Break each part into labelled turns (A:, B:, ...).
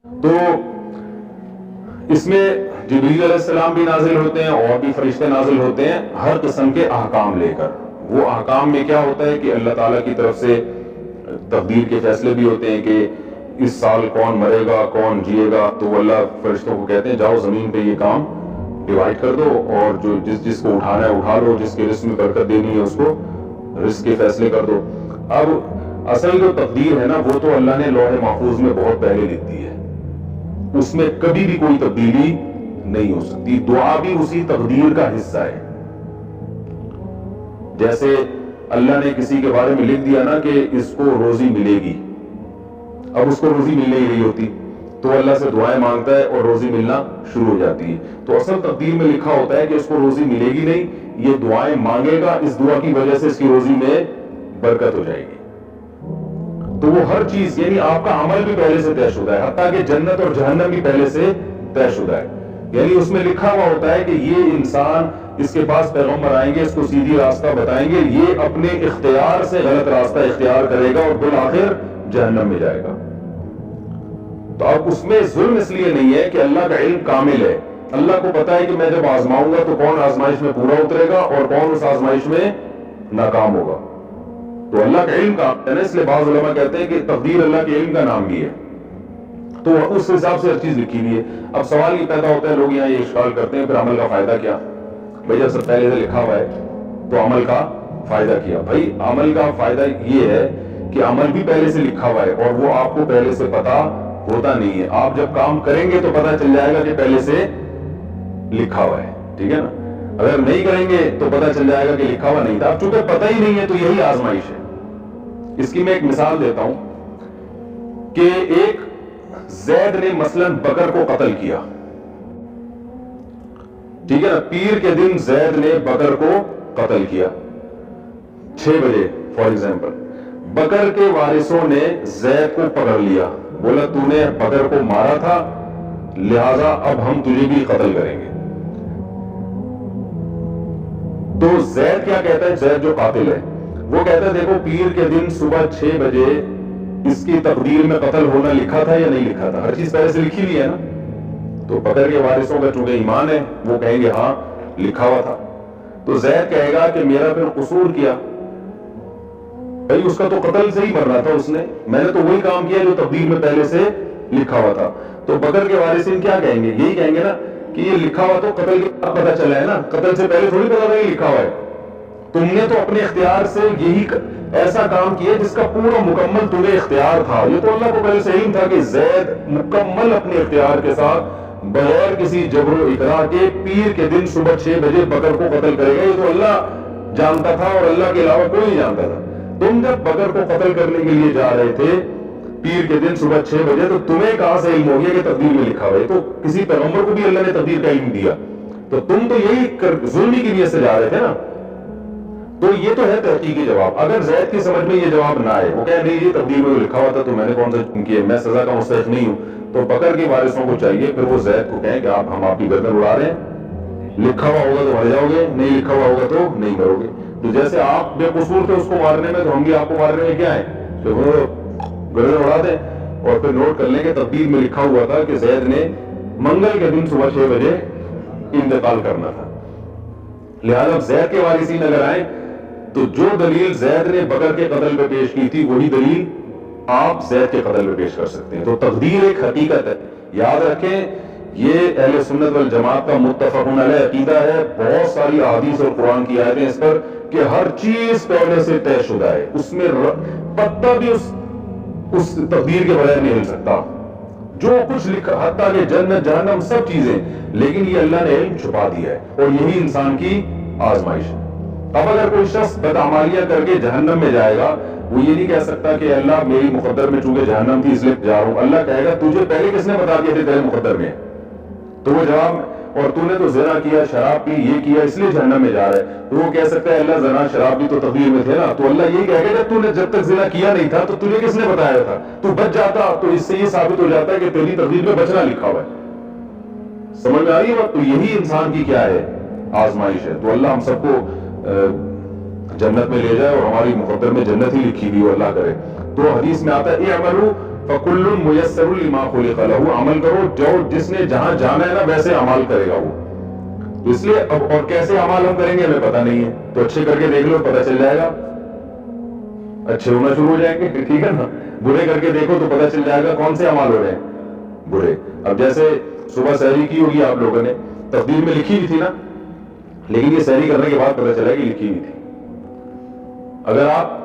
A: تو اس میں جبریل علیہ السلام بھی نازل ہوتے ہیں اور بھی فرشتے نازل ہوتے ہیں ہر قسم کے احکام لے کر. وہ احکام میں کیا ہوتا ہے کہ اللہ تعالیٰ کی طرف سے تقدیر کے فیصلے بھی ہوتے ہیں کہ اس سال کون مرے گا کون جیے گا. تو اللہ فرشتوں کو کہتے ہیں جاؤ زمین پہ یہ کام ڈیوائڈ کر دو اور جو جس کو اٹھانا ہے اٹھا لو, جس کے رزق میں برکت دینی ہے اس کو رزق کے فیصلے کر دو. اب اصل جو تقدیر ہے نا وہ تو اللہ نے لوح محفوظ میں بہت پہلے لکھ دی ہے, اس میں کبھی بھی کوئی تبدیلی نہیں ہو سکتی. دعا بھی اسی تقدیر کا حصہ ہے. جیسے اللہ نے کسی کے بارے میں لکھ دیا نا کہ اس کو روزی ملے گی, اب اس کو روزی مل نہیں رہی ہوتی تو اللہ سے دعائیں مانگتا ہے اور روزی ملنا شروع ہو جاتی ہے. تو اصل تقدیر میں لکھا ہوتا ہے کہ اس کو روزی ملے گی نہیں, یہ دعائیں مانگے گا, اس دعا کی وجہ سے اس کی روزی میں برکت ہو جائے گی. تو وہ ہر چیز یعنی آپ کا عمل بھی پہلے سے طے شدہ ہے, حتیٰ کہ جنت اور جہنم بھی پہلے سے طے شدہ ہے. یعنی اس میں لکھا ہوا ہوتا ہے کہ یہ انسان, اس کے پاس پیغمبر آئیں گے, اس کو سیدھی راستہ بتائیں گے, یہ اپنے اختیار سے غلط راستہ اختیار کرے گا اور بالآخر جہنم میں جائے گا. تو اب اس میں ظلم اس لیے نہیں ہے کہ اللہ کا علم کامل ہے, اللہ کو پتا ہے کہ میں جب آزماؤں گا تو کون آزمائش میں پورا اترے گا اور کون اس آزمائش میں ناکام ہوگا. تو اللہ کا علم کامل ہے نا, اس لیے بعض علماء کہتے ہیں کہ تقدیر اللہ کے علم کا نام بھی ہے, تو اس حساب سے ہر چیز لکھی ہوئی ہے. اب سوال یہ پیدا ہوتا ہے, لوگ یہاں یہ اشکال کرتے ہیں پھر عمل کا فائدہ کیا؟ بھائی جب سب پہلے سے لکھا ہوا ہے تو عمل کا فائدہ کیا؟ بھائی عمل کا فائدہ یہ ہے کہ عمل بھی پہلے سے لکھا ہوا ہے اور وہ آپ کو پہلے سے پتا ہوتا نہیں ہے. آپ جب کام کریں گے تو پتا چل جائے گا کہ پہلے سے لکھا ہوا ہے, ٹھیک ہے نا. اگر نہیں کریں گے تو پتا چل جائے گا کہ لکھا ہوا نہیں تھا. اب چونکہ پتہ ہی نہیں ہے تو یہی آزمائش ہے. اس کی میں ایک مثال دیتا ہوں کہ ایک زید نے مثلا بکر کو قتل کیا, ٹھیک ہے نا. پیر کے دن زید نے بکر کو قتل کیا 6 بجے فار ایگزامپل. بکر کے وارثوں نے زید کو پکڑ لیا, بولا تو نے بکر کو مارا تھا لہذا اب ہم تجھے بھی قتل کریں گے. تو زید کیا کہتا ہے, زید جو قاتل ہے وہ کہتا ہے دیکھو پیر کے دن صبح 6 بجے اس کی تقدیر میں قتل ہونا لکھا تھا یا نہیں لکھا تھا؟ ہر چیز پہلے سے لکھی ہوئی ہے نا. تو بکر کے وارثوں کا چونکہ ایمان ہے وہ کہیں گے ہاں لکھا ہوا تھا. تو زید کہے گا کہ میرا پھر قصور کیا, بھائی اس کا تو قتل سے ہی مرنا تھا اس نے, میں نے تو وہی کام کیا جو تقدیر میں پہلے سے لکھا ہوا تھا. تو بکر کے وارثین کیا کہیں گے, یہی کہیں گے نا کہ یہ لکھا ہوا تو قتل کے بعد پتا چلا ہے نا, قتل سے پہلے تھوڑی پتا تھا یہ لکھا ہوا ہے. تم نے تو اپنے اختیار سے یہی ایسا کام کیا جس کا پورا مکمل تمہیں اختیار تھا. یہ تو اللہ کو پہلے سے علم تھا کہ زید مکمل اپنے اختیار کے ساتھ بغیر کسی جبر و اکراہ کے پیر کے دن صبح 6 بجے بکر کو قتل کرے گا. یہ تو اللہ جانتا تھا اور اللہ کے علاوہ کوئی نہیں جانتا تھا. تم جب بکر کو قتل کرنے کے لیے جا رہے تھے پیر کے دن صبح 6 بجے تو تمہیں کہاں سے علم ہو گیا کہ تقدیر میں لکھا ہوا ہے؟ تو کسی پیغمبر کو بھی اللہ نے تقدیر کا علم دیا, تو تم تو یہی ظلمی کی نیت سے جا رہے تھے نا. تو یہ تو ہے تحقیقی جواب. اگر زید کی سمجھ میں یہ جواب نہ آئے, وہ کہے نہیں یہ تقدیر میں لکھا ہوا تھا تو میں نے کون سا کیا, میں سزا کا مستحق نہیں ہوں, تو بکر کے وارثوں کو چاہیے پھر وہ زید کو کہیں کہ ہم آپ کی گردن اڑا رہے ہیں, لکھا ہوا ہوگا تو مر جاؤ گے, نہیں لکھا ہوا ہوگا تو نہیں مرو گے. تو جیسے آپ بے قصور تھے اس کو مارنے میں تو ہم بھی آپ کو مارنے میں کیا ہے, تو وہ گردن اڑا دیں اور پھر نوٹ کر لیں کہ تقدیر میں لکھا ہوا تھا کہ زید نے منگل کے دن صبح 6 بجے انتقال کرنا تھا. لہذا زید کے وارثین اگر آئیں تو جو دلیل زید نے بکر کے قتل پہ پیش کی تھی وہی دلیل آپ زید کے قتل پہ پیش کر سکتے ہیں. تو تقدیر ایک حقیقت ہے, یاد رکھیں. یہ اہل سنت والجماعت کا متفقون علیہ عقیدہ ہے. بہت ساری احادیث اور قرآن کی آیتیں اس پر کہ ہر چیز پہلے سے طے شدہ ہے, اس میں پتہ بھی اس تقدیر کے بغیر نہیں ہل سکتا. جو کچھ لکھا حتیٰ کہ جنت جہنم سب چیزیں, لیکن یہ اللہ نے علم چھپا دیا ہے اور یہی انسان کی آزمائش ہے. اب اگر کوئی شخص بدعمالیاں کر کے جہنم میں جائے گا وہ یہ نہیں کہہ سکتا کہ اللہ میری مقدر میں چونکہ جہنم تھی اس لیے جا رہا ہوں. اللہ کہے گا تجھے پہلے کس نے بتا دیا تھے تیرے مقدر میں؟ تو وہ جواب, اور تو نے تو زنا کیا, شراب پی, یہ کیا, اس لیے جہنم میں جا رہا ہے. تو وہ کہہ سکتا ہے اللہ زنا شراب بھی تو تقدیر میں تھے نا. تو اللہ یہی کہے گا جب تک زنا کیا نہیں تھا تو تجھے کس نے بتایا تھا, تو بچ جاتا. تو اس سے یہ ثابت ہو جاتا ہے کہ تیری تقدیر میں بچنا لکھا ہوا ہے. سمجھ میں آ رہی ہے بات؟ تو یہی انسان کی کیا ہے, آزمائش ہے. تو اللہ ہم سب کو جنت میں لے جائے اور ہماری مقدر میں جنت ہی لکھی ہوئی اللہ کرے. تو حدیث میں آتا ہے اعملوا فَكُلٌّ مُيَسَّرٌ لِمَا خُلِقَ لَهُ، عمل کرو جو جس نے جہاں جانا ہے نا ویسے عمل کرے گا وہ. تو اس لیے اب اور کیسے عمل ہم کریں گے ہمیں پتہ نہیں ہے، تو اچھے کر کے دیکھ لو پتہ چل جائے گا، اچھے ہونا شروع ہو جائیں گے، ٹھیک ہے نا. برے کر کے دیکھو تو پتہ چل جائے گا کون سے عمل ہو رہے ہیں برے. اب جیسے صبح سحری کی ہوگی آپ لوگوں نے، تقدیر میں لکھی ہوئی تھی نا، لیکن یہ سحری کرنے کے بعد پتہ چلا کہ لکھی ہوئی تھی. اگر آپ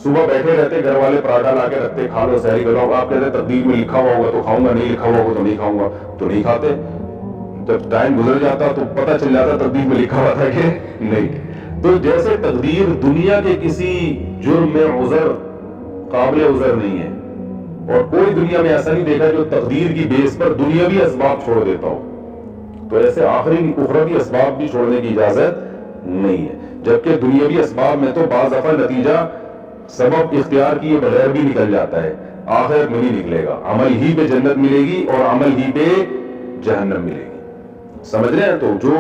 A: صبح بیٹھے رہتے گھر والے پراٹھا لا کے رکھتے کھا لو سحری کرو، آپ کہتے تقدیر میں لکھا ہوا ہوگا تو کھاؤں گا، نہیں لکھا ہوا ہوگا تو نہیں کھاؤں گا، تو نہیں کھاتے. جب ٹائم گزر جاتا تو پتہ چل جاتا تقدیر میں لکھا ہوا تھا کہ نہیں. تو جیسے تقدیر دنیا کے کسی جرم میں عذر قابل عذر نہیں ہے، اور کوئی دنیا میں ایسا نہیں دیکھا جو تقدیر کی بیس پر دنیاوی اسباب چھوڑ دیتا ہو، تو ایسے آخری اخروی اسباب بھی چھوڑنے کی اجازت نہیں ہے. جبکہ دنیاوی اسباب میں تو بعض دفعہ نتیجہ سبب اختیار کیے بغیر بھی نکل جاتا ہے، آخر میں نہیں نکلے گا، عمل ہی پہ جنت ملے گی اور عمل ہی پہ جہنم ملے گی. سمجھ رہے ہیں؟ تو جو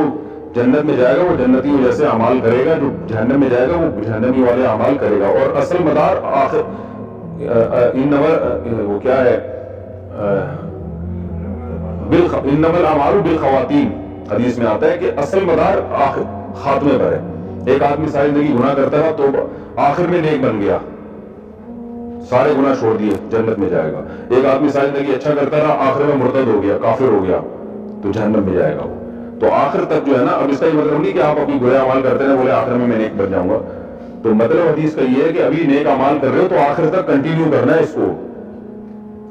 A: جنت میں جائے گا وہ جنتی وجہ سے اعمال کرے گا، جو جہنم میں جائے گا وہ جہنمی والے اعمال کرے گا. اور اصل مدار آخر وہ کیا ہے، انما الاعمال بالخواتیم، حدیث میں آتا ہے کہ اصل مدار آخر خاتمے پر ہے. ایک آدمی ساری زندگی گناہ کرتا تھا تو آخر میں نیک بن گیا، سارے گناہ چھوڑ دیے، جنت میں جائے گا. ایک آدمی ساری زندگی اچھا کرتا رہا، آخر میں مرتد ہو گیا، کافر ہو گیا، تو جہنم میں جائے گا وہ. تو آخر تک جو ہے نا، اب اس کا یہ مطلب نہیں کہ آپ اپنی برے اعمال کرتے ہیں بولے آخر میں نیک بن جاؤں گا. تو مطلب حدیث کا یہ ہے کہ ابھی نیک اعمال کر رہے ہو تو آخر تک کنٹینیو کرنا ہے اس کو،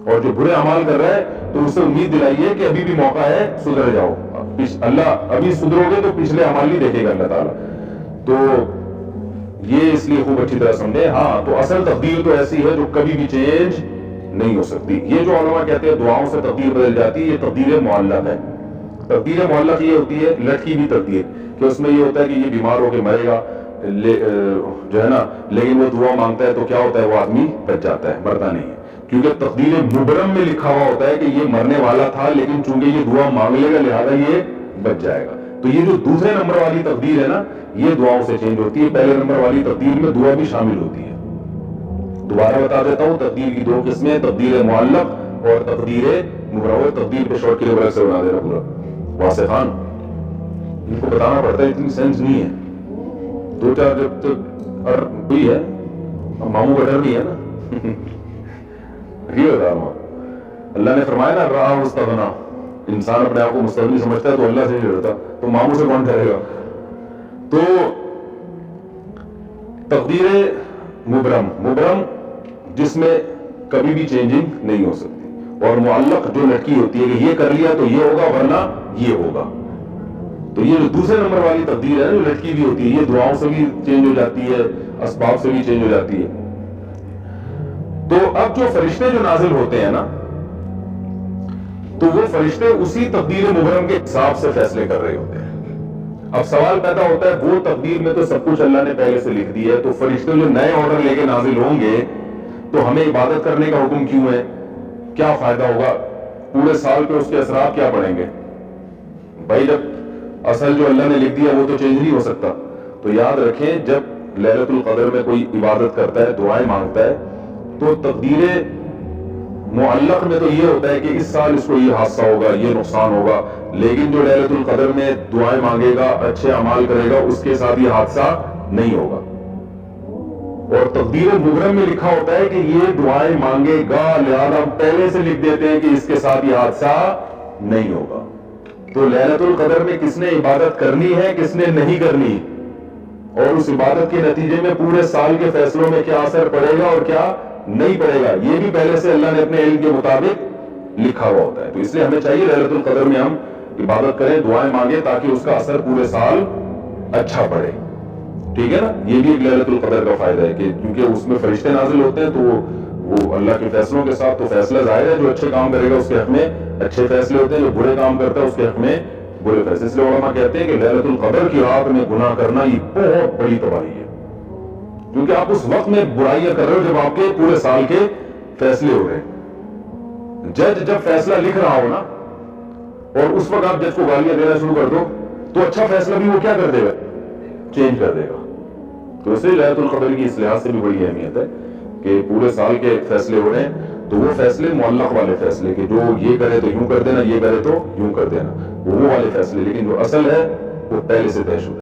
A: اور جو برے اعمال کر رہا ہے تو اس سے امید دلائیے کہ ابھی بھی موقع ہے، سدھر جاؤ. اللہ ابھی سدھرو گے تو پچھلے اعمال نہیں دیکھے گا اللہ تعالیٰ. تو یہ اس لیے خوب اچھی طرح سمجھے. ہاں تو اصل تقدیر تو ایسی ہے جو کبھی بھی چینج نہیں ہو سکتی. یہ جو علماء کہتے ہیں دعاؤں سے تقدیر بدل جاتی ہے، یہ تقدیر معلق ہے. تقدیر معلق یہ ہوتی ہے لٹکی ہوئی تقدیر، کہ اس میں یہ ہوتا ہے کہ یہ بیمار ہو کے مرے گا جو ہے نا، لیکن وہ دعا مانگتا ہے تو کیا ہوتا ہے، وہ آدمی بچ جاتا ہے، مرتا نہیں ہے. کیونکہ تقدیر مبرم میں لکھا ہوا ہوتا ہے کہ یہ مرنے والا تھا، لیکن چونکہ یہ دعا مانگ لے گا لہذا یہ بچ جائے گا. تو یہ جو دوسرے نمبر والی تقدیر ہے نا، یہ دعاؤں سے چینج ہوتی ہے. پہلے نمبر والی تقدیر میں دعا بھی شامل ہوتی ہے. دوبارہ بتا دیتا ہوں، تقدیر کی دو قسمیں، تقدیر معلق اور تقدیر مبرم. تقدیر پہ شارٹ کے لیے سے بنا دینا پورا. واسع خان ان کو بتانا پڑتا ہے، اتنی سینس نہیں ہے. دو چار جب تک ہوئی ہے، ماموں کا ڈر نہیں ہے نا. یہ بتا رہا ہوں، اللہ نے فرمایا نا راہ مستغنا، انسان اپنے آپ کو مستغنی سمجھتا ہے تو اللہ سے نہیں ڈرتا، تو ماموں سے کون ڈرے گا. تو تقدیر مبرم جس میں کبھی بھی چینجنگ نہیں ہو سکتی، اور معلق جو لٹکی ہوتی ہے کہ یہ کر لیا تو یہ ہوگا ورنہ یہ ہوگا. تو یہ جو دوسرے نمبر والی تقدیر ہے جو لٹکی بھی ہوتی ہے، یہ دعاؤں سے بھی چینج ہو جاتی ہے، اسباب سے بھی چینج ہو جاتی ہے. تو اب جو فرشتے جو نازل ہوتے ہیں نا، تو وہ فرشتے اسی تقدیر مبرم کے حساب سے فیصلے کر رہے ہوتے ہیں. اب سوال پیدا ہوتا ہے وہ تقدیر میں تو سب کچھ اللہ نے پہلے سے لکھ دی ہے، تو فرشتے جو نئے آرڈر لے کے نازل ہوں گے تو ہمیں عبادت کرنے کا حکم کیوں ہے؟ کیا فائدہ ہوگا؟ پورے سال پہ اس کے اثرات کیا پڑیں گے؟ بھائی جب اصل جو اللہ نے لکھ دیا وہ تو چینج نہیں ہو سکتا. تو یاد رکھیں، جب لیلۃ القدر میں کوئی عبادت کرتا ہے، دعائیں مانگتا ہے، تو تقدیر معلق میں تو یہ ہوتا ہے کہ اس سال اس کو یہ حادثہ ہوگا، یہ نقصان ہوگا، لیکن جو لیلۃ القدر میں دعائیں مانگے گا، اچھے اعمال کرے گا، اس کے ساتھ یہ حادثہ نہیں ہوگا. اور تقدیر مبرم میں لکھا ہوتا ہے کہ یہ دعائیں مانگے گا، لہذا ہم پہلے سے لکھ دیتے ہیں کہ اس کے ساتھ یہ حادثہ نہیں ہوگا. تو لیلۃ القدر میں کس نے عبادت کرنی ہے، کس نے نہیں کرنی، اور اس عبادت کے نتیجے میں پورے سال کے فیصلوں میں کیا اثر پڑے گا اور کیا نہیں پڑے گا، یہ بھی پہلے سے اللہ نے اپنے علم کے مطابق لکھا ہوا ہوتا ہے. تو اس لیے ہمیں چاہیے لیلۃ القدر میں ہم عبادت کریں، دعائیں مانگیں، تاکہ اس کا اثر پورے سال اچھا پڑے. ٹھیک ہے نا؟ یہ بھی ایک لیلۃ القدر کا فائدہ ہے کہ کیونکہ اس میں فرشتے نازل ہوتے ہیں، تو وہ اللہ کے فیصلوں کے ساتھ، تو فیصلہ ظاہر ہے جو اچھے کام کرے گا اس کے حق میں اچھے فیصلے ہوتے ہیں، جو برے کام کرتا ہے اس کے حق میں برے فیصلے. اس لیے علماء کہتے ہیں کہ لیلۃ القدر کی رات میں گناہ کرنا یہ بہت بڑی تباہی ہے، کیونکہ آپ اس وقت میں برائیاں کر رہے ہو جب آپ کے پورے سال کے فیصلے ہو رہے ہیں. جج جب فیصلہ لکھ رہا ہو نا، اور اس وقت آپ جج کو گالیاں دینا شروع کر دو، تو اچھا فیصلہ بھی وہ کیا کر دے گا، چینج کر دے گا. تو اس لیے لیلۃ القدر کی اس لحاظ سے بھی بڑی اہمیت ہے کہ پورے سال کے فیصلے ہو رہے ہیں. تو وہ فیصلے معلق والے فیصلے کہ جو یہ کرے تو یوں کر دینا، یہ کرے تو یوں کر دینا، وہ والے فیصلے، لیکن جو اصل ہے وہ پہلے سے طے شدہ ہے۔